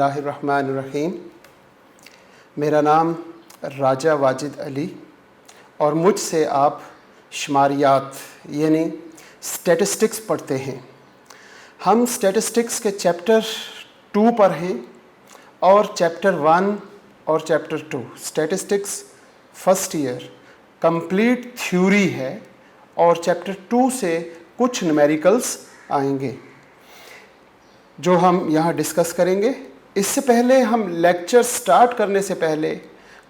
बिस्मिल्लाहिर्रहमानिर्रहीम। मेरा नाम राजा वाजिद अली और मुझसे आप शुमारियात यानी स्टैटिस्टिक्स पढ़ते हैं। हम स्टैटिस्टिक्स के चैप्टर 2 पर हैं और चैप्टर 1 और chapter 2 statistics first year complete theory है और चैप्टर 2 से कुछ न्यूमेरिकल्स आएंगे जो हम यहाँ डिस्कस करेंगे। इससे पहले हम लेक्चर स्टार्ट करने से पहले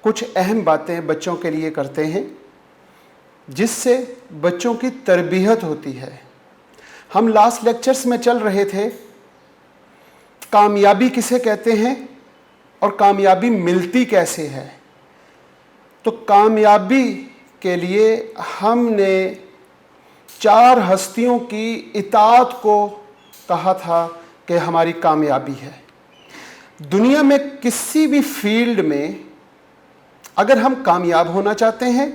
कुछ अहम बातें बच्चों के लिए करते हैं जिससे बच्चों की तरबियत होती है। हम लास्ट लेक्चर्स में चल रहे थे कामयाबी किसे कहते हैं और कामयाबी मिलती कैसे है। तो कामयाबी के लिए हमने 4 हस्तियों की इताअत को कहा था कि हमारी कामयाबी है। दुनिया में किसी भी फील्ड में अगर हम कामयाब होना चाहते हैं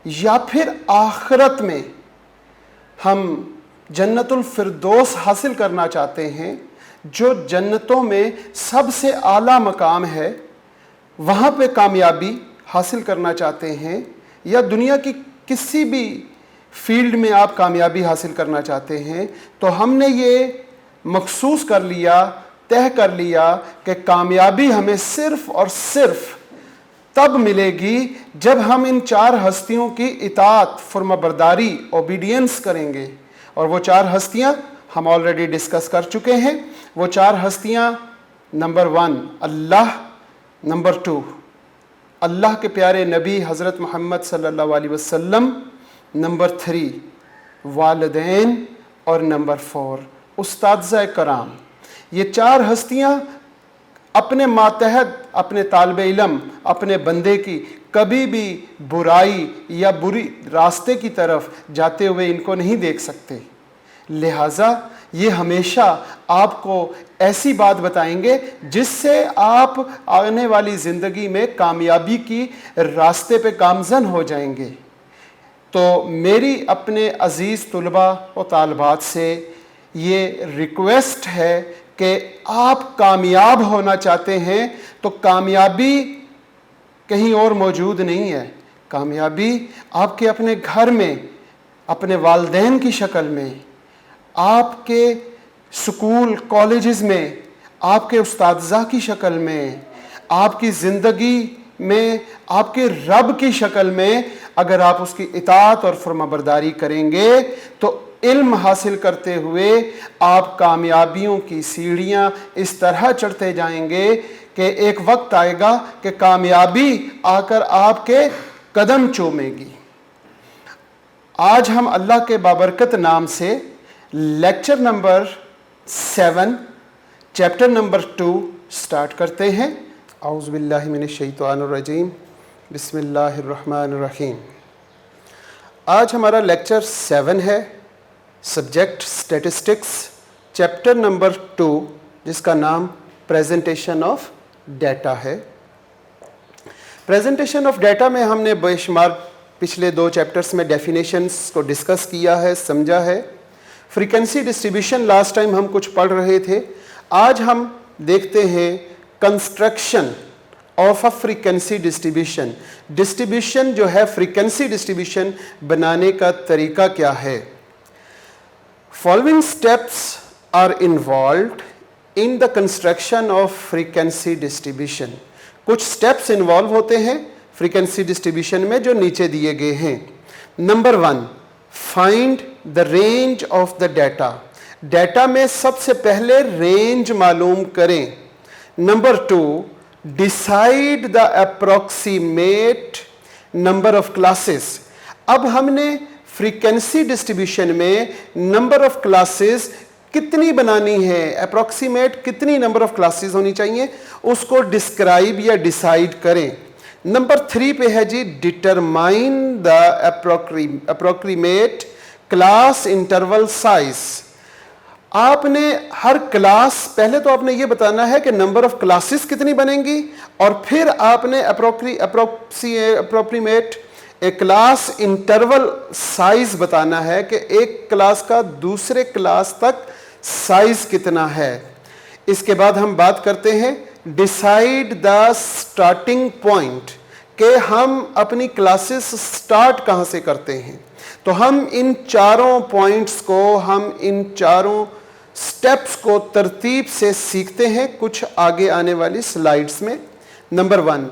या फिर आखिरत में हम जन्नतुल फिरदौस हासिल करना चाहते हैं, जो जन्नतों में सबसे आला मकाम है, वहाँ पे कामयाबी हासिल करना चाहते हैं, या दुनिया की किसी भी फील्ड में आप कामयाबी हासिल करना चाहते हैं, तो हमने ये मखसूस कर लिया, तय कर लिया कि कामयाबी हमें सिर्फ और सिर्फ तब मिलेगी जब हम इन 4 हस्तियों की इताअत, फर्माबरदारी, ओबीडियंस करेंगे। और वो 4 हस्तियां हम ऑलरेडी डिस्कस कर चुके हैं। वो 4 हस्तियां नंबर 1 अल्लाह, नंबर 2 अल्लाह के प्यारे नबी हज़रत मोहम्मद सल्लल्लाहु अलैहि वसल्लम, नंबर 3 वालिदैन और नंबर 4 उस्ताद-ए कराम। ये 4 हस्तियां अपने मातहत अपने तालिब इल्म, अपने बंदे की कभी भी बुराई या बुरी रास्ते की तरफ जाते हुए इनको नहीं देख सकते। लिहाजा ये हमेशा आपको ऐसी बात बताएंगे जिससे आप आने वाली ज़िंदगी में कामयाबी की रास्ते पे गामज़न हो जाएंगे। तो मेरी अपने अज़ीज़ तुलबा और तालबात से ये रिक्वेस्ट है कि आप कामयाब होना चाहते हैं तो कामयाबी कहीं और मौजूद नहीं है। कामयाबी आपके अपने घर में, अपने वालिदैन की शक्ल में, आपके स्कूल कॉलेजेस में, आपके उस्ताद की शक्ल में, आपकी ज़िंदगी में, आपके रब की शक्ल में अगर आप उसकी इताअत और फर्माबरदारी करेंगे तो इल्म हासिल करते हुए आप कामयाबियों की सीढ़ियां इस तरह चढ़ते जाएंगे कि एक वक्त आएगा कि कामयाबी आकर आपके कदम चूमेगी। आज हम अल्लाह के बाबरकत नाम से lecture number 7 chapter number 2 start करते हैं। औज़ु बिल्लाहि मिनश शैतानिर रजीम, बिस्मिल्लाहिर्रहमानिर्रहीम। आज हमारा लेक्चर 7 है, सब्जेक्ट स्टैटिस्टिक्स, चैप्टर नंबर 2 जिसका नाम प्रेजेंटेशन ऑफ डाटा है। प्रेजेंटेशन ऑफ डाटा में हमने बेशुमार पिछले 2 चैप्टर्स में डेफिनेशंस को डिस्कस किया है, समझा है। फ्रीक्वेंसी डिस्ट्रीब्यूशन लास्ट टाइम हम कुछ पढ़ रहे थे। आज हम देखते हैं construction of a frequency distribution. Distribution जो है, फ्रीक्वेंसी डिस्ट्रीब्यूशन बनाने का तरीका क्या है। Following steps are involved in the construction of frequency distribution। कुछ steps involve होते हैं frequency distribution में जो नीचे दिए गए हैं। Number 1 find the range of the data। Data में सबसे पहले रेंज मालूम करें। Number 2 decide the approximate number of classes। अब हमने फ्रीक्वेंसी डिस्ट्रीब्यूशन में नंबर ऑफ क्लासेस कितनी बनानी है, अप्रॉक्सीमेट कितनी नंबर ऑफ क्लासेस होनी चाहिए, उसको डिस्क्राइब या डिसाइड करें। नंबर 3 पे है जी determine the approximate class interval size. आपने हर क्लास, पहले तो आपने ये बताना है कि नंबर ऑफ क्लासेस कितनी बनेंगी और फिर आपने अप्रोक्सीमेट एक क्लास इंटरवल साइज बताना है कि एक क्लास का दूसरे क्लास तक साइज कितना है। इसके बाद हम बात करते हैं डिसाइड द स्टार्टिंग पॉइंट, कि हम अपनी क्लासेस स्टार्ट कहाँ से करते हैं। तो हम इन चारों पॉइंट्स को, हम इन चारों स्टेप्स को तरतीब से सीखते हैं कुछ आगे आने वाली स्लाइड्स में। Number 1,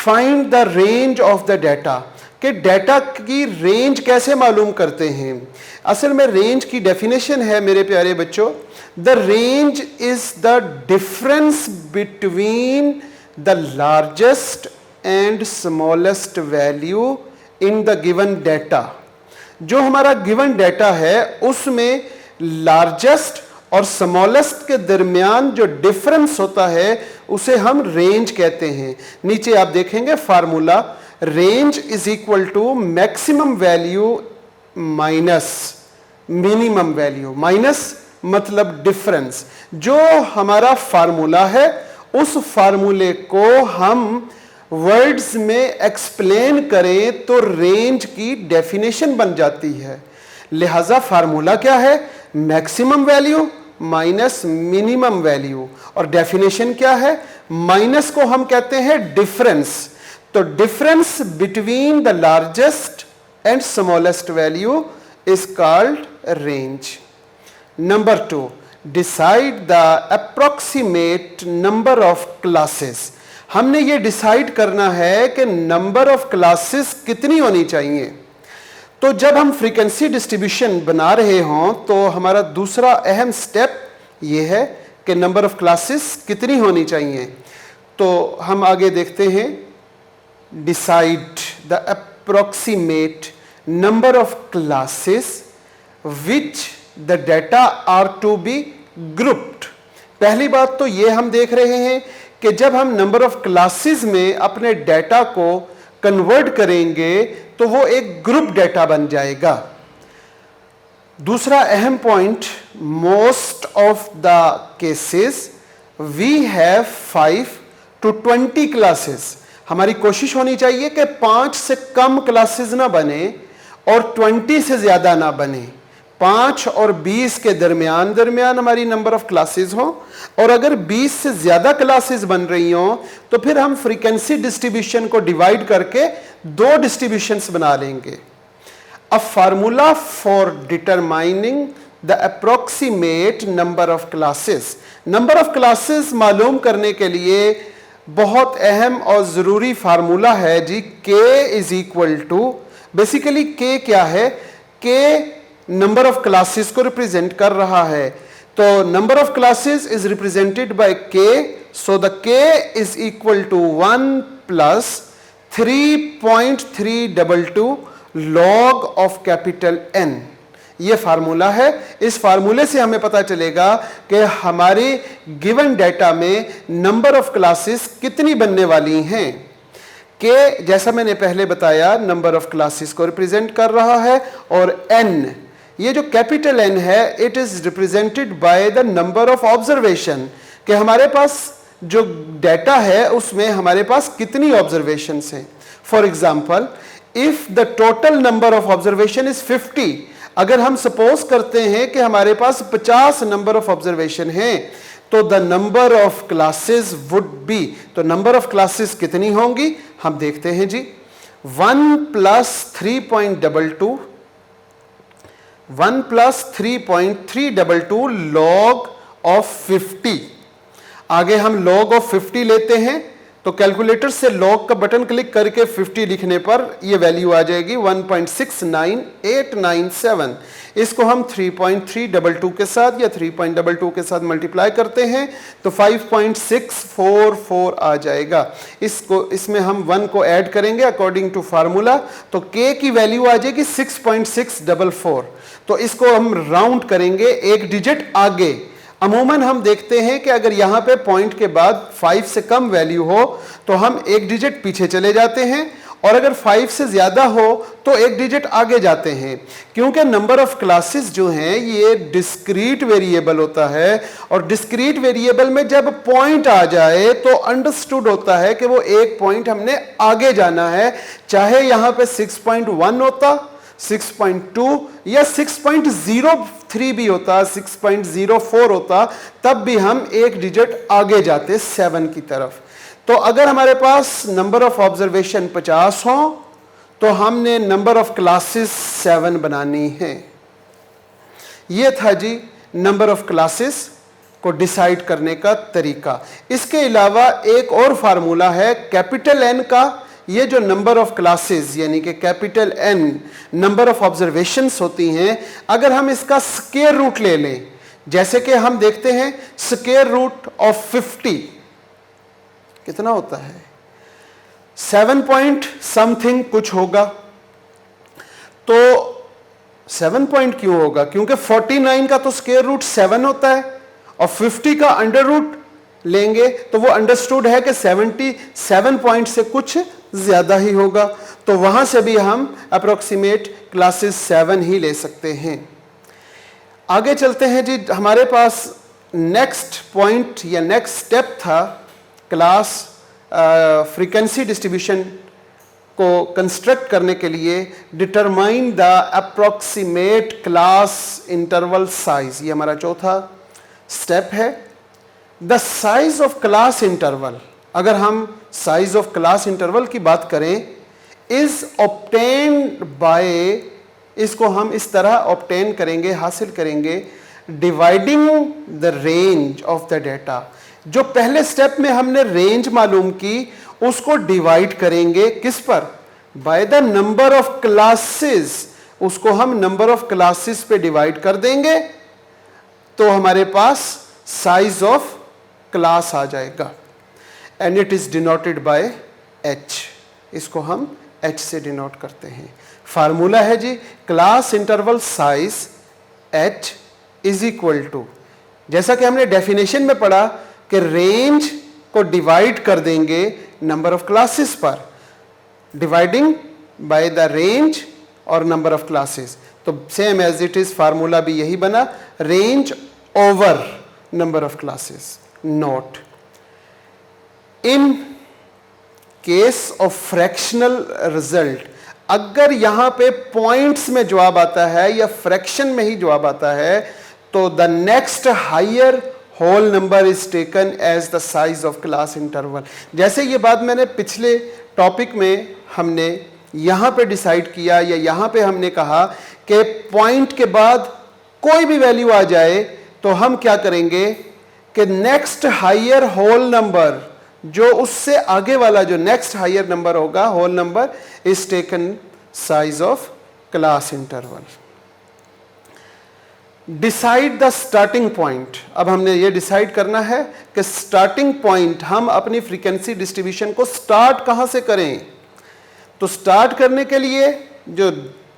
find the range of the data, कि डाटा की रेंज कैसे मालूम करते हैं। असल में रेंज की डेफिनेशन है मेरे प्यारे बच्चों, the range is the difference between the largest and smallest value in the given data. जो हमारा गिवन डाटा है उसमें लार्जेस्ट और स्मॉलेस्ट के दरमियान जो डिफरेंस होता है उसे हम रेंज कहते हैं। नीचे आप देखेंगे formula, range is equal to maximum value minus minimum value. Minus मतलब डिफरेंस। जो हमारा फार्मूला है उस फार्मूले को हम वर्ड्स में एक्सप्लेन करें तो रेंज की डेफिनेशन बन जाती है। लिहाजा फार्मूला क्या है, maximum value minus minimum value, और डेफिनेशन क्या है, माइनस को हम कहते हैं डिफरेंस। तो difference between the largest and smallest value is called range. Number 2, decide the approximate number of classes. हमने ये डिसाइड करना है कि नंबर ऑफ क्लासेस कितनी होनी चाहिए। तो जब हम फ्रीक्वेंसी डिस्ट्रीब्यूशन बना रहे हों तो हमारा दूसरा अहम स्टेप ये है कि नंबर ऑफ क्लासेस कितनी होनी चाहिए। तो हम आगे देखते हैं, decide the approximate number of classes which the data are to be grouped. पहली बात तो ये हम देख रहे हैं कि जब हम नंबर ऑफ क्लासेस में अपने डाटा को कन्वर्ट करेंगे तो वो एक ग्रुप डाटा बन जाएगा। दूसरा अहम point, most of the cases we have 5 to 20 classes. हमारी कोशिश होनी चाहिए कि 5 से कम क्लासेस ना बने और 20 से ज्यादा ना बने। 5 और 20 के दरमियान हमारी नंबर ऑफ क्लासेस हो, और अगर 20 से ज्यादा क्लासेस बन रही हो तो फिर हम फ्रीक्वेंसी डिस्ट्रीब्यूशन को डिवाइड करके 2 डिस्ट्रीब्यूशंस बना लेंगे। A formula for determining the approximate number of classes. Number of classes मालूम करने के लिए बहुत अहम और जरूरी फार्मूला है जी, k is equal to, basically k क्या है, k नंबर ऑफ क्लासेस को रिप्रेजेंट कर रहा है। तो number of classes is represented by k, so the k is equal to 1 plus 3.322 log of capital N। ये फार्मूला है। इस फार्मूले से हमें पता चलेगा कि हमारे गिवन डाटा में नंबर ऑफ क्लासेस कितनी बनने वाली हैं। k जैसा मैंने पहले बताया नंबर ऑफ क्लासेस को रिप्रेजेंट कर रहा है, और n, ये जो कैपिटल N है, it is represented bye the number of observation, कि हमारे पास जो डाटा है उसमें हमारे पास कितनी ऑब्जर्वेशंस हैं। For example, if the total number of observation is 50, अगर हम सपोज करते हैं कि हमारे पास 50 नंबर ऑफ ऑब्जर्वेशन हैं, तो the number of classes would be, तो नंबर ऑफ क्लासेस कितनी होंगी हम देखते हैं जी। 1 प्लस 3.322 लॉग ऑफ 50। आगे हम लॉग ऑफ 50 लेते हैं तो कैलकुलेटर से लॉग का बटन क्लिक करके 50 लिखने पर ये वैल्यू आ जाएगी 1.69897। इसको हम 3.322 के साथ या 3.22 के साथ मल्टीप्लाई करते हैं तो 5.644 आ जाएगा। इसमें हम 1 को ऐड करेंगे अकॉर्डिंग टू फार्मूला, तो k की वैल्यू आ जाएगी 6.644। तो इसको हम राउंड करेंगे एक डिजिट आगे। अमूमन हम देखते हैं कि अगर यहाँ पे पॉइंट के बाद 5 से कम वैल्यू हो तो हम एक डिजिट पीछे चले जाते हैं, और अगर 5 से ज़्यादा हो तो एक डिजिट आगे जाते हैं, क्योंकि नंबर ऑफ क्लासेस जो हैं ये डिस्क्रीट वेरिएबल होता है, और डिस्क्रीट वेरिएबल में जब पॉइंट आ जाए तो अंडरस्टूड होता है कि वो एक पॉइंट हमने आगे जाना है, चाहे यहाँ पे 6.1 होता, 6.2 या 6.03 6.3 भी होता, 6.04 होता, तब भी हम एक डिजिट आगे जाते 7 की तरफ। तो अगर हमारे पास नंबर ऑफ ऑब्जर्वेशन 50 हो तो हमने नंबर ऑफ क्लासेस 7 बनानी है। ये था जी नंबर ऑफ क्लासेस को डिसाइड करने का तरीका। इसके अलावा एक और फार्मूला है कैपिटल एन का। ये जो नंबर ऑफ क्लासेस यानी कि capital N number of observations होती हैं, अगर हम इसका स्क्वायर रूट ले लें, जैसे कि हम देखते हैं स्क्वायर रूट ऑफ 50 कितना होता है, 7 पॉइंट समथिंग कुछ होगा। तो 7 पॉइंट क्यों होगा? क्योंकि 49 का तो स्क्वायर रूट 7 होता है और 50 का अंडर रूट लेंगे तो वो अंडरस्टूड है कि 77 पॉइंट से कुछ ज्यादा ही होगा। तो वहां से भी हम अप्रोक्सीमेट क्लासेस 7 ही ले सकते हैं। आगे चलते हैं जी। हमारे पास नेक्स्ट पॉइंट या नेक्स्ट स्टेप था क्लास फ्रीक्वेंसी डिस्ट्रीब्यूशन को कंस्ट्रक्ट करने के लिए determine the approximate class interval size. ये हमारा चौथा स्टेप है। The size of class interval, अगर हम साइज ऑफ क्लास इंटरवल की बात करें, इज ऑब्टेन्ड बाय, इसको हम इस तरह ऑब्टेन करेंगे, हासिल करेंगे, dividing the range of the data. जो पहले स्टेप में हमने रेंज मालूम की उसको डिवाइड करेंगे किस पर? By the number of classes. उसको हम नंबर ऑफ क्लासेस पे डिवाइड कर देंगे तो हमारे पास साइज ऑफ क्लास आ जाएगा। And it is denoted by H. इसको हम एच से डिनोट करते हैं। फार्मूला है जी class interval size H is equal to, जैसा कि हमने डेफिनेशन में पढ़ा कि रेंज को डिवाइड कर देंगे नंबर ऑफ क्लासेस पर, डिवाइडिंग बाय द रेंज और नंबर ऑफ क्लासेस। तो same as it is formula भी यही बना, range over number of classes. Note, in case of fractional result, अगर यहां पे पॉइंट्स में जवाब आता है या फ्रैक्शन में ही जवाब आता है तो the next higher whole number is taken as the size of class interval. जैसे ये बात मैंने पिछले टॉपिक में हमने यहां पे डिसाइड किया या यहां पे हमने कहा कि पॉइंट के बाद कोई भी वैल्यू आ जाए तो हम क्या करेंगे कि नेक्स्ट हायर होल नंबर, जो उससे आगे वाला जो नेक्स्ट हायर नंबर होगा whole number, is taken size of class interval. Decide the starting point. अब हमने ये डिसाइड करना है कि स्टार्टिंग पॉइंट, हम अपनी फ्रीक्वेंसी डिस्ट्रीब्यूशन को स्टार्ट कहां से करें। तो स्टार्ट करने के लिए जो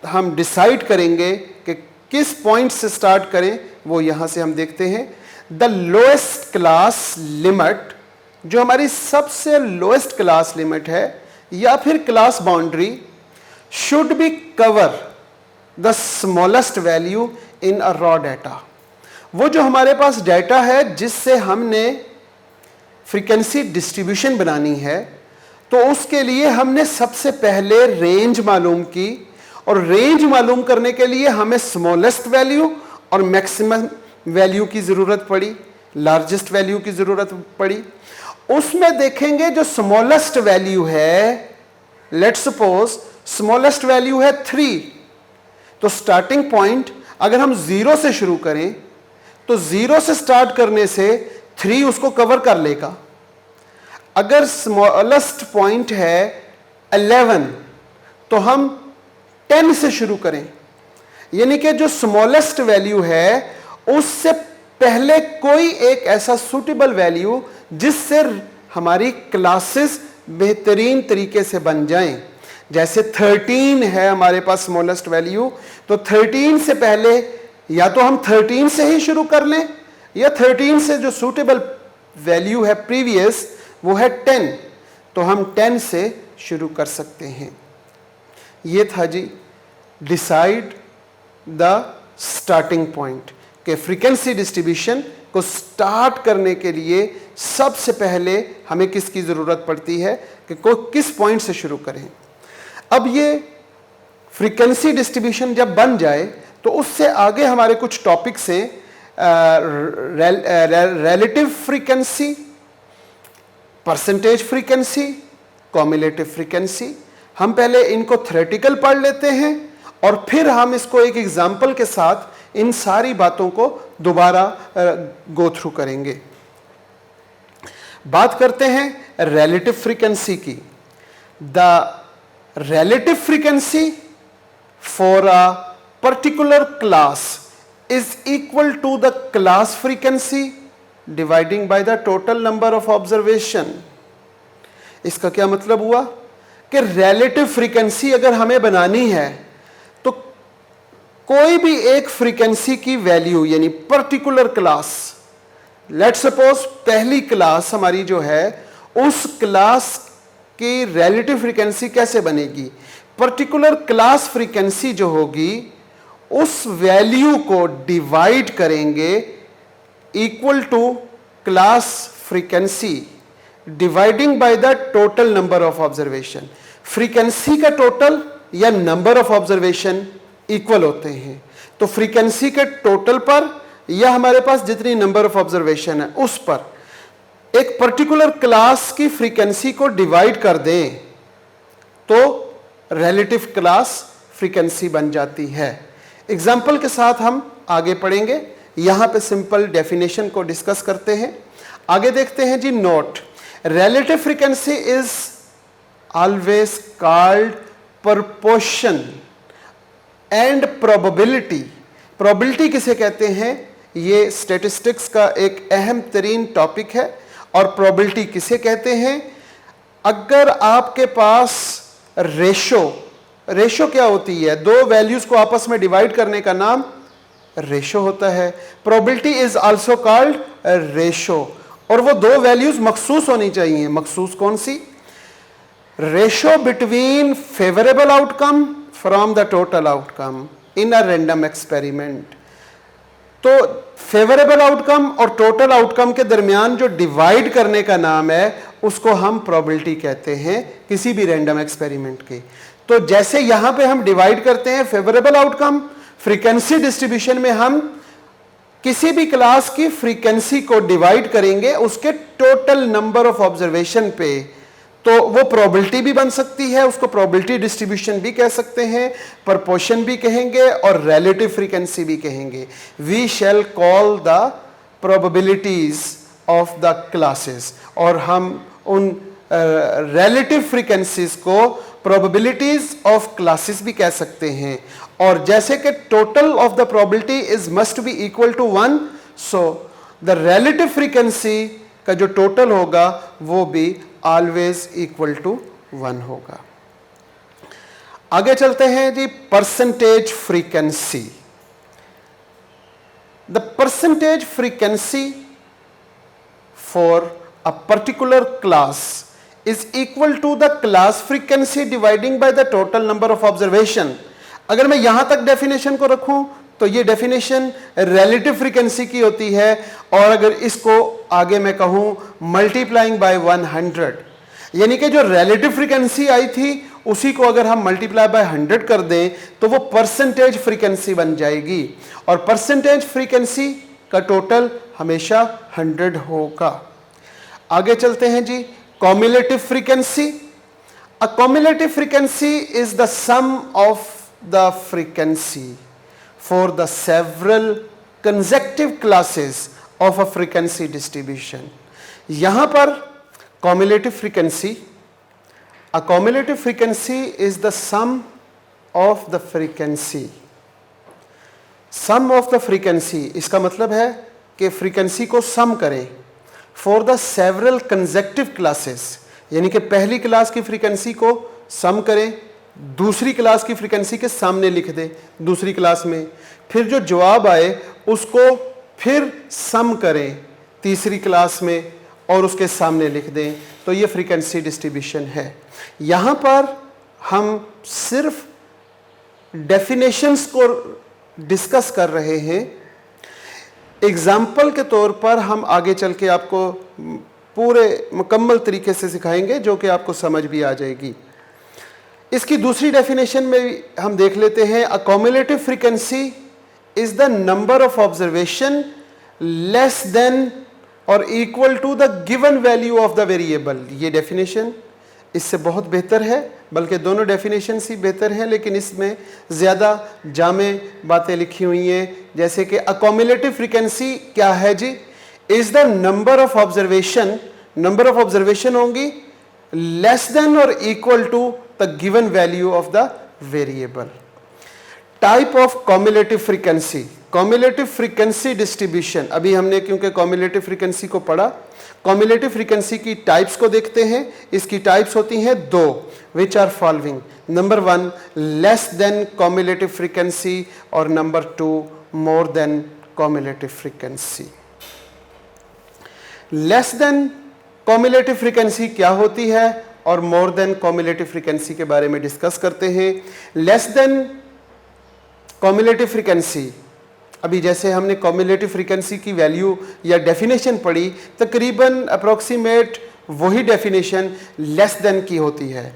हम डिसाइड करेंगे कि किस पॉइंट से स्टार्ट करें, वो यहां से हम देखते हैं। द लोएस्ट क्लास लिमिट, जो हमारी सबसे लोएस्ट क्लास लिमिट है या फिर class boundary, should be cover the smallest value in a raw data. वो जो हमारे पास डाटा है जिससे हमने फ्रीक्वेंसी डिस्ट्रीब्यूशन बनानी है, तो उसके लिए हमने सबसे पहले रेंज मालूम की, और रेंज मालूम करने के लिए हमें स्मॉलेस्ट वैल्यू और मैक्सिमम वैल्यू की ज़रूरत पड़ी, लार्जेस्ट वैल्यू की ज़रूरत पड़ी। उसमें देखेंगे जो स्मॉलेस्ट वैल्यू है, लेट्स सपोज स्मॉलेस्ट वैल्यू है 3, तो स्टार्टिंग पॉइंट अगर हम 0 से शुरू करें तो 0 से स्टार्ट करने से 3 उसको कवर कर लेगा। अगर स्मॉलेस्ट पॉइंट है 11 तो हम 10 से शुरू करें, यानी कि जो स्मॉलेस्ट वैल्यू है उससे पहले कोई एक ऐसा सूटेबल वैल्यू जिससे हमारी क्लासेस बेहतरीन तरीके से बन जाएं। जैसे 13 है हमारे पास स्मॉलेस्ट वैल्यू, तो 13 से पहले या तो हम 13 से ही शुरू कर लें, या 13 से जो सूटेबल वैल्यू है प्रीवियस वो है 10, तो हम 10 से शुरू कर सकते हैं। ये था जी डिसाइड द स्टार्टिंग पॉइंट, के फ्रीक्वेंसी डिस्ट्रीब्यूशन को स्टार्ट करने के लिए सबसे पहले हमें किसकी ज़रूरत पड़ती है कि किस पॉइंट से शुरू करें। अब ये फ्रीक्वेंसी डिस्ट्रीब्यूशन जब बन जाए तो उससे आगे हमारे कुछ टॉपिक्स हैं, relative frequency, percentage frequency, cumulative frequency. हम पहले इनको थ्योरेटिकल पढ़ लेते हैं और फिर हम इसको एक एग्जाम्पल के साथ इन सारी बातों को दोबारा गो थ्रू करेंगे। बात करते हैं रिलेटिव फ्रीक्वेंसी की। The relative frequency for a particular class is equal to the class frequency dividing by the total number of observation. इसका क्या मतलब हुआ कि रिलेटिव फ्रीक्वेंसी अगर हमें बनानी है तो कोई भी एक फ्रीक्वेंसी की वैल्यू यानी पर्टिकुलर क्लास, लेट्स सपोज पहली क्लास हमारी जो है, उस क्लास की रिलेटिव फ्रीक्वेंसी कैसे बनेगी? पर्टिकुलर क्लास फ्रीक्वेंसी जो होगी उस वैल्यू को डिवाइड करेंगे equal to class frequency dividing by the total number of observation. Frequency का टोटल या नंबर ऑफ ऑब्जर्वेशन इक्वल होते हैं, तो फ्रीक्वेंसी के टोटल पर या हमारे पास जितनी नंबर ऑफ ऑब्जर्वेशन है उस पर एक पर्टिकुलर क्लास की फ्रीक्वेंसी को डिवाइड कर दें तो रिलेटिव क्लास फ्रीक्वेंसी बन जाती है। एग्जाम्पल के साथ हम आगे पढ़ेंगे। यहां पे सिंपल डेफिनेशन को डिस्कस करते हैं। आगे देखते हैं जी, note, relative frequency is always called proportion and probability. Probability किसे कहते हैं? ये स्टैटिस्टिक्स का एक अहम तरीन टॉपिक है। और प्रोबेबिलिटी किसे कहते हैं? अगर आपके पास रेशो क्या होती है? दो वैल्यूज को आपस में डिवाइड करने का नाम रेशो होता है। Probability is also called ratio. और वो दो वैल्यूज मखसूस होनी चाहिए। मखसूस कौन सी? Ratio between favourable outcome from the total outcome in a random experiment. तो फेवरेबल आउटकम और टोटल आउटकम के दरमियान जो डिवाइड करने का नाम है उसको हम प्रोबेबिलिटी कहते हैं किसी भी रैंडम एक्सपेरिमेंट के। तो जैसे यहां पे हम डिवाइड करते हैं फेवरेबल आउटकम, फ्रीक्वेंसी डिस्ट्रीब्यूशन में हम किसी भी क्लास की फ्रीक्वेंसी को डिवाइड करेंगे उसके टोटल नंबर ऑफ ऑब्जर्वेशन पे, तो वो प्रोबेबिलिटी भी बन सकती है, उसको प्रोबेबिलिटी डिस्ट्रीब्यूशन भी कह सकते हैं, प्रोपोर्शन भी कहेंगे और रिलेटिव फ्रीक्वेंसी भी कहेंगे। We shall call the probabilities of the classes. और हम उन रिलेटिव फ्रीक्वेंसीज को प्रोबेबिलिटीज ऑफ क्लासेस भी कह सकते हैं। और जैसे कि total of the probability is must be equal to 1, so the relative frequency का जो टोटल होगा वो भी ऑलवेज इक्वल टू 1 होगा। आगे चलते हैं जी, percentage frequency. The percentage frequency for a particular class is equal to the class frequency dividing by the total number of observation। अगर मैं यहां तक डेफिनेशन को रखूं तो ये डेफिनेशन रिलेटिव फ्रीक्वेंसी की होती है। और अगर इसको आगे मैं कहूं मल्टीप्लाइंग बाय 100, यानी कि जो रिलेटिव फ्रीक्वेंसी आई थी उसी को अगर हम मल्टीप्लाई बाय 100 कर दें तो वो परसेंटेज फ्रीक्वेंसी बन जाएगी। और परसेंटेज फ्रीक्वेंसी का टोटल हमेशा 100 होगा। आगे चलते हैं जी, cumulative frequency। A cumulative frequency is the sum of the frequency for the several consecutive classes of a frequency distribution। यहां पर cumulative frequency, a cumulative frequency is the sum of the frequency। sum of the frequency इसका मतलब है कि frequency को सम करें for the several consecutive classes, यानी कि पहली क्लास की फ्रीक्वेंसी को सम करें, दूसरी क्लास की फ्रीक्वेंसी के सामने लिख दें दूसरी क्लास में, फिर जो जवाब आए उसको फिर सम करें तीसरी क्लास में और उसके सामने लिख दें, तो ये फ्रीक्वेंसी डिस्ट्रीब्यूशन है। यहाँ पर हम सिर्फ डेफिनेशंस को डिस्कस कर रहे हैं। एग्जाम्पल के तौर पर हम आगे चल के आपको पूरे मुकम्मल तरीके से सिखाएंगे जो कि आपको समझ भी आ जाएगी। इसकी दूसरी डेफिनेशन में हम देख लेते हैं, a cumulative frequency is the number of observation less than और equal to the given value of the variable. ये डेफिनेशन इससे बहुत बेहतर है, बल्कि दोनों डेफिनेशन ही बेहतर हैं, लेकिन इसमें ज़्यादा जामे बातें लिखी हुई हैं। जैसे कि अकोमुलेटिव फ्रीक्वेंसी क्या है जी? Is the number of observation होंगी लेस देन और equal to the given value of the variable. Type of cumulative frequency, cumulative frequency distribution. अभी हमने क्योंकि कॉम्युलेटिव फ्रीक्वेंसी को पढ़ा, कॉम्युलेटिव फ्रीक्वेंसी की टाइप्स को देखते हैं। इसकी टाइप्स होती हैं दो, which are following. Number 1 less than cumulative frequency और number 2 more than cumulative frequency. Less than cumulative frequency क्या होती है और मोर देन कॉम्युलेटिव फ्रीक्वेंसी के बारे में डिस्कस करते हैं। लेस देन कॉम्युलेटिव फ्रीक्वेंसी, अभी जैसे हमने कॉम्युलेटिव फ्रीक्वेंसी की वैल्यू या डेफिनेशन पढ़ी, तकरीबन अप्रोक्सीमेट वही डेफिनेशन लेस देन की होती है।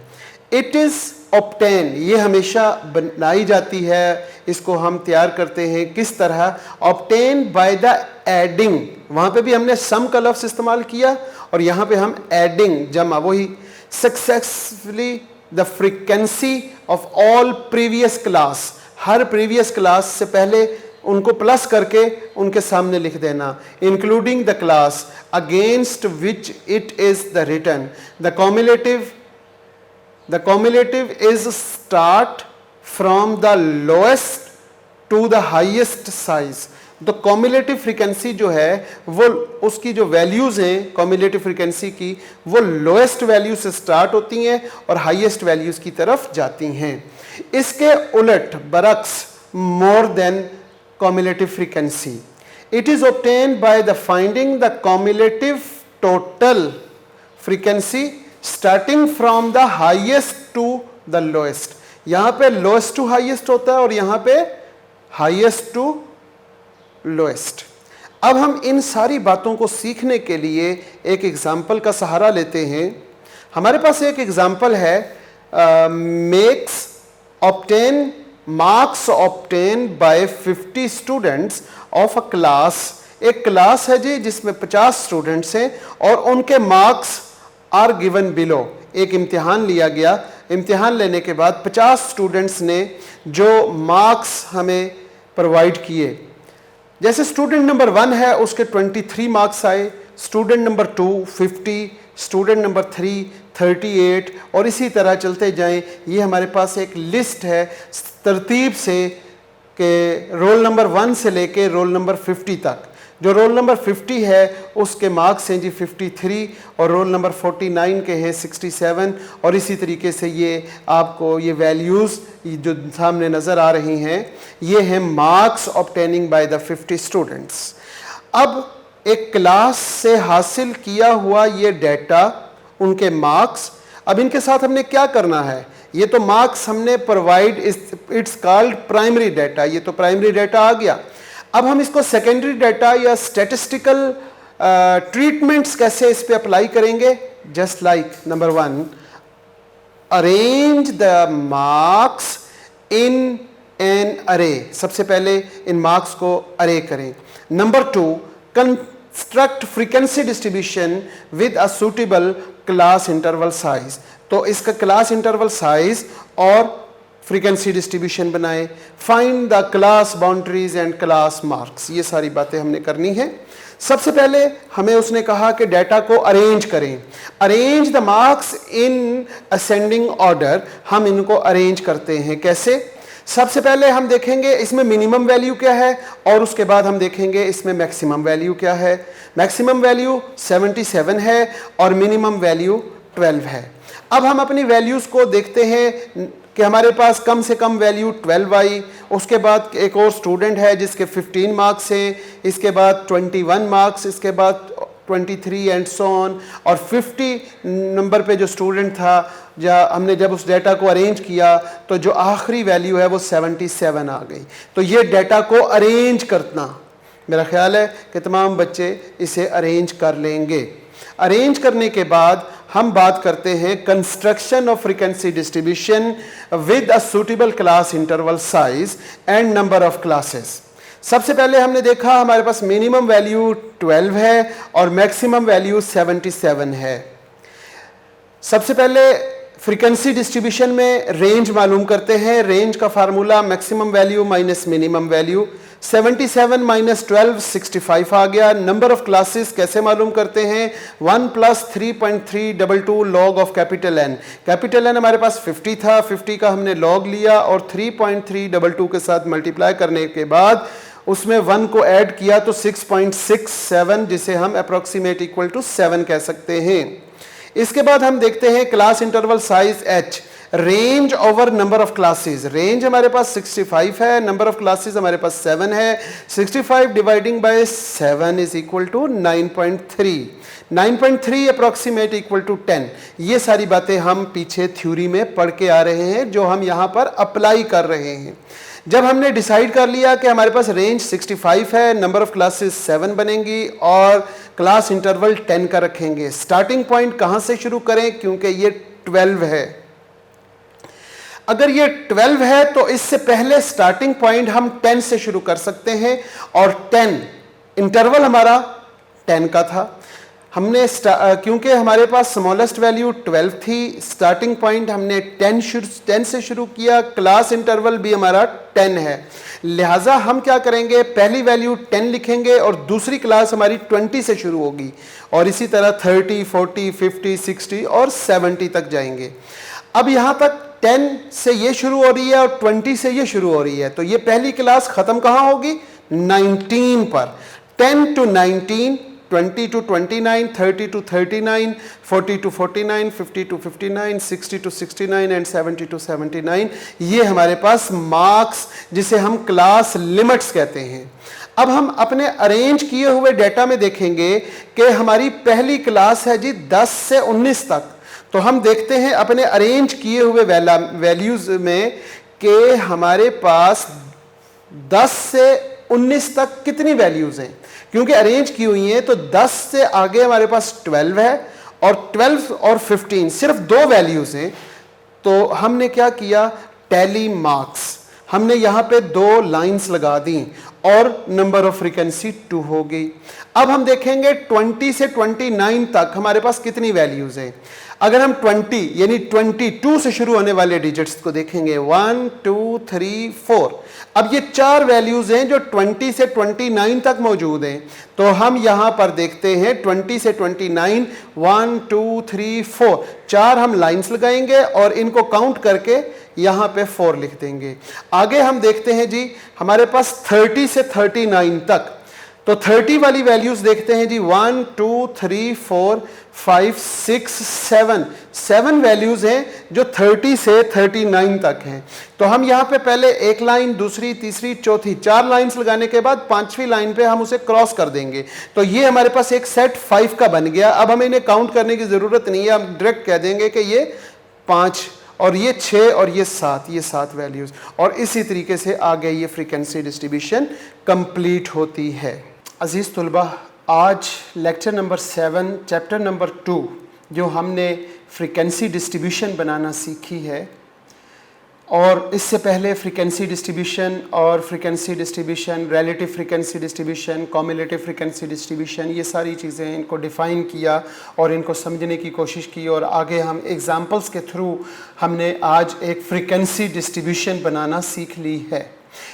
इट इज़ ऑब्टेन, ये हमेशा बनाई जाती है, इसको हम तैयार करते हैं किस तरह? Obtain by the adding. वहाँ पे भी हमने सम का लफ्ज़ इस्तेमाल किया और यहाँ पे हम एडिंग, जमा, वही successfully the frequency of all previous class. हर प्रीवियस क्लास से पहले उनको प्लस करके उनके सामने लिख देना, including the class against which it is the return. The cumulative is start from the lowest to the highest size. तो कॉम्युलेटिव फ्रीक्वेंसी जो है वो, उसकी जो वैल्यूज हैं कॉम्युलेटिव फ्रीक्वेंसी की, वो लोएस्ट वैल्यू से स्टार्ट होती हैं और हाईएस्ट वैल्यूज की तरफ जाती हैं। इसके उलट बरक्स more than cumulative frequency, it is obtained by the finding the cumulative total frequency starting from the highest to the lowest। यहाँ पे lowest to highest होता है और यहाँ पे highest to lowest। अब हम इन सारी बातों को सीखने के लिए एक एग्जाम्पल का सहारा लेते हैं। हमारे पास एक एग्जाम्पल है, makes obtain marks obtain bye 50 students of a class. एक क्लास है जी जिसमें 50 स्टूडेंट्स हैं और उनके मार्क्स आर गिवन बिलो। एक इम्तिहान लिया गया, इम्तिहान लेने के बाद 50 स्टूडेंट्स ने जो मार्क्स हमें प्रोवाइड किए, जैसे स्टूडेंट नंबर 1 है उसके 23 मार्क्स आए, स्टूडेंट नंबर 2 50, स्टूडेंट नंबर 3 38 और इसी तरह चलते जाएं। ये हमारे पास एक लिस्ट है तरतीब से कि रोल नंबर 1 से लेके रोल नंबर 50 तक। जो रोल नंबर 50 है उसके मार्क्स हैं जी 53 और रोल नंबर 49 के हैं 67 और इसी तरीके से ये आपको ये वैल्यूज़ जो सामने नज़र आ रही हैं ये हैं marks obtaining by the 50 students. अब एक क्लास से हासिल किया हुआ ये डेटा, उनके मार्क्स, अब इनके साथ हमने क्या करना है? ये तो मार्क्स हमने provide, it's called primary data, ये तो प्राइमरी डाटा आ गया। अब हम इसको सेकेंडरी डाटा या स्टैटिस्टिकल ट्रीटमेंट्स कैसे इस पे अप्लाई करेंगे? Just like number 1, arrange the marks in an अरे। सबसे पहले इन मार्क्स को अरे करें। Number 2, construct frequency distribution with a suitable class interval size. तो इसका क्लास इंटरवल साइज और फ्रीक्वेंसी डिस्ट्रीब्यूशन बनाएं। Find the class boundaries and class marks. ये सारी बातें हमने करनी है। सबसे पहले हमें उसने कहा कि डाटा को अरेंज करें। Arrange the marks in ascending order. हम इनको अरेंज करते हैं कैसे? सबसे पहले हम देखेंगे इसमें मिनिमम वैल्यू क्या है और उसके बाद हम देखेंगे इसमें मैक्सिमम वैल्यू क्या है। मैक्सिमम वैल्यू 77 है और मिनिमम वैल्यू 12 है। अब हम अपनी वैल्यूज़ को देखते हैं कि हमारे पास कम से कम वैल्यू 12 आई। उसके बाद एक और स्टूडेंट है जिसके 15 मार्क्स हैं, इसके बाद 21 मार्क्स, इसके बाद 23 एंड सो ऑन, और 50 नंबर पे जो स्टूडेंट था, हमने जब उस डेटा को अरेंज किया तो जो आखिरी वैल्यू है वो 77 आ गई। तो ये डेटा को अरेंज करना, मेरा ख्याल है कि तमाम बच्चे इसे अरेंज कर लेंगे। अरेंज करने के बाद हम बात करते हैं construction of frequency distribution with a suitable class interval size and number of classes. सबसे पहले हमने देखा हमारे पास मिनिमम वैल्यू 12 है और मैक्सिमम वैल्यू 77 है। सबसे पहले फ्रीक्वेंसी डिस्ट्रीब्यूशन में रेंज मालूम करते हैं। रेंज का formula maximum value minus minimum value. 77 minus 12 65 आ गया। नंबर ऑफ क्लासेस कैसे मालूम करते हैं? 1 plus 3.322 log of capital N. Capital N हमारे पास 50 था, 50 का हमने लॉग लिया और 3.322 के साथ मल्टीप्लाई करने के बाद उसमें 1 को ऐड किया तो 6.67, जिसे हम अप्रोक्सीमेट इक्वल टू 7 कह सकते हैं। इसके बाद हम देखते हैं class interval size h, range over number of classes. Range हमारे पास 65 है, नंबर ऑफ क्लासेस हमारे पास 7 है। 65 dividing by 7 is equal to 9.3। 9.3 approximate equal to 10। ये सारी बातें हम पीछे थ्योरी में पढ़ के आ रहे हैं, जो हम यहाँ पर अप्लाई कर रहे हैं। जब हमने डिसाइड कर लिया कि हमारे पास रेंज 65 है, नंबर ऑफ क्लासेस 7 बनेंगी और क्लास इंटरवल 10 का रखेंगे। स्टार्टिंग पॉइंट कहाँ से शुरू करें? क्योंकि ये 12 है। अगर ये 12 है तो इससे पहले स्टार्टिंग पॉइंट हम 10 से शुरू कर सकते हैं और 10 इंटरवल हमारा 10 का था। हमने क्योंकि हमारे पास स्मॉलेस्ट वैल्यू 12 थी, स्टार्टिंग पॉइंट हमने 10 से शुरू किया, क्लास इंटरवल भी हमारा 10 है। लिहाजा हम क्या करेंगे? पहली वैल्यू 10 लिखेंगे और दूसरी क्लास हमारी 20 से शुरू होगी और इसी तरह 30, 40, 50, 60 और 70 तक जाएंगे। अब यहाँ तक 10 से ये शुरू हो रही है और 20 से ये शुरू हो रही है, तो ये पहली क्लास खत्म कहाँ होगी? 19 पर। 10 to 19, 20 to 29, 30 to 39, 40 to 49, 50 to 59, 60 to 69 and 70 to 79। ये हमारे पास मार्क्स, जिसे हम क्लास लिमिट्स कहते हैं। अब हम अपने अरेंज किए हुए डेटा में देखेंगे कि हमारी पहली क्लास है जी 10 से 19 तक। तो हम देखते हैं अपने अरेंज किए हुए वैल्यूज में कि हमारे पास 10 से 19 तक कितनी वैल्यूज हैं। क्योंकि अरेंज की हुई हैं तो 10 से आगे हमारे पास 12 है और 12 और 15 सिर्फ 2 वैल्यूज हैं। तो हमने क्या किया? टैली मार्क्स, हमने यहाँ पे 2 लाइंस लगा दी और नंबर ऑफ फ्रीक्वेंसी 2 हो गई। अब हम देखेंगे 20 से 29 तक हमारे पास कितनी वैल्यूज हैं। अगर हम 20 यानी 22 से शुरू होने वाले डिजिट्स को देखेंगे 1 2 3 4, अब ये 4 वैल्यूज हैं जो 20 से 29 तक मौजूद हैं। तो हम यहां पर देखते हैं 20 से 29, 1 2 3 4, 4 हम लाइंस लगाएंगे और इनको काउंट करके यहां पे 4 लिख देंगे। आगे हम देखते हैं जी हमारे पास 30 से 39 तक, तो 30 वाली वैल्यूज देखते हैं जी 1 2 3 4 5 6 7, 7 वैल्यूज हैं जो 30 से 39 तक हैं। तो हम यहाँ पे पहले एक लाइन, दूसरी, तीसरी, चौथी, 4 लाइंस लगाने के बाद 5वीं लाइन पे हम उसे क्रॉस कर देंगे। तो ये हमारे पास एक सेट 5 का बन गया। अब हमें इन्हें काउंट करने की ज़रूरत नहीं है, हम डायरेक्ट कह देंगे कि ये 5 और ये 6 और ये 7, ये 7 वैल्यूज। और इसी तरीके से आगे ये फ्रीक्वेंसी डिस्ट्रीब्यूशन कंप्लीट होती है। अजीज़ तुलबा, आज लेक्चर नंबर 7 चैप्टर नंबर 2 जो हमने फ्रीक्वेंसी डिस्ट्रीब्यूशन बनाना सीखी है, और इससे पहले फ्रीक्वेंसी डिस्ट्रीब्यूशन और frequency distribution, relative frequency distribution, cumulative frequency distribution, ये सारी चीज़ें इनको डिफ़ाइन किया और इनको समझने की कोशिश की। और आगे हम एग्जांपल्स के थ्रू हमने आज एक फ्रीक्वेंसी डिस्ट्रीब्यूशन बनाना सीख ली है।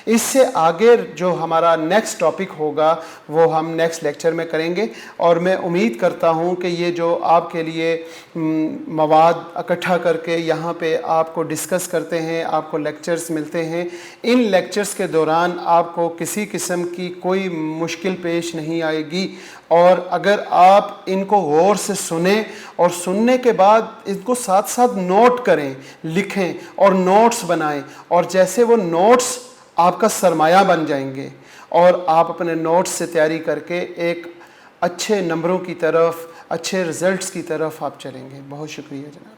इससे आगे जो हमारा नेक्स्ट टॉपिक होगा वो हम नेक्स्ट लेक्चर में करेंगे। और मैं उम्मीद करता हूँ कि ये जो आपके लिए मवाद इकट्ठा करके यहाँ पे आपको डिस्कस करते हैं, आपको लेक्चर्स मिलते हैं, इन लेक्चर्स के दौरान आपको किसी किस्म की कोई मुश्किल पेश नहीं आएगी। और अगर आप इनको गौर से सुने और सुनने के बाद इनको साथ साथ नोट करें, लिखें और नोट्स बनाएं, और जैसे वो नोट्स आपका सरमाया बन जाएंगे और आप अपने नोट्स से तैयारी करके एक अच्छे नंबरों की तरफ, अच्छे रिजल्ट्स की तरफ आप चलेंगे। बहुत शुक्रिया जनाब।